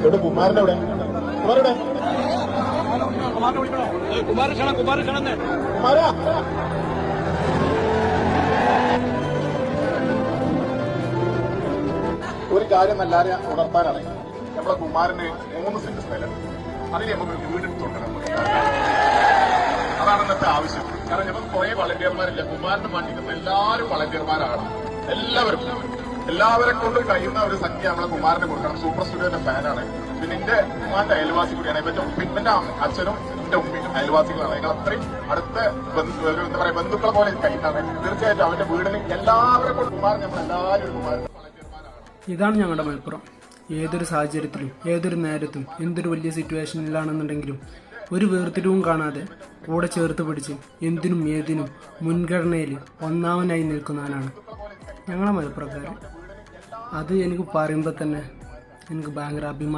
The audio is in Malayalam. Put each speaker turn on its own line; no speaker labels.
ഇവിടെ കുമാരൻ എവിടെ? കുമാരാ ഒരു കാര്യം എല്ലാവരെയും ഉണർത്താനാണ്. നമ്മളെ കുമാരന് 3 സെന്റ് സ്ഥലം, അതിന് നമുക്ക് വീടെടുത്ത് കൊടുക്കണം. അതാണ് ഇന്നത്തെ ആവശ്യം. കാരണം ഞങ്ങൾക്ക് കുറെ വളണ്ടിയർമാരില്ല. കുമാരന്റെ മണ്ണിൽ എല്ലാവരും വളണ്ടിയർമാരാണ്. എല്ലാവരെ കൊണ്ട് കഴിയുന്ന ഒരു സംഖ്യ നമ്മളെ കുമാരന് കൊടുക്കണം. സൂപ്പർ സ്റ്റുഡിയോന്റെ ഫാനാണ്. പിന്നെ എന്റെ ഉമ്മാന്റെ അയൽവാസി കൂടിയാണ്. എന്റെ അച്ഛനും എന്റെ ഉമ്മയും അയൽവാസികളാണ്. ഞങ്ങൾ അത്രയും അടുത്ത എന്താ പറയാ ബന്ധുക്കളെ പോലെ കഴിയുന്നതാണ്. തീർച്ചയായിട്ടും അവന്റെ വീടിന് എല്ലാവരെ കൊണ്ട് കുമാരൻ നമ്മൾ എല്ലാവരും കുമാരന്റെ വളണ്ടിയർമാരാണ്.
ഇതാണ് ഞങ്ങളുടെ മലപ്പുറം. ഏതൊരു സാഹചര്യത്തിലും ഏതൊരു നേരത്തും എന്തൊരു വലിയ സിറ്റുവേഷനിലാണെന്നുണ്ടെങ്കിലും ഒരു വേർതിരിവും കാണാതെ കൂടെ ചേർത്ത് പിടിച്ച് എന്തിനും ഏതിനും മുൻഗണനയിൽ ഒന്നാമനായി നിൽക്കുന്നവനാണ് ഞങ്ങളെ മലപ്പുറക്കാരൻ. അത് എനിക്ക് പറയുമ്പോൾ തന്നെ എനിക്ക് ഭയങ്കര അഭിമാനം.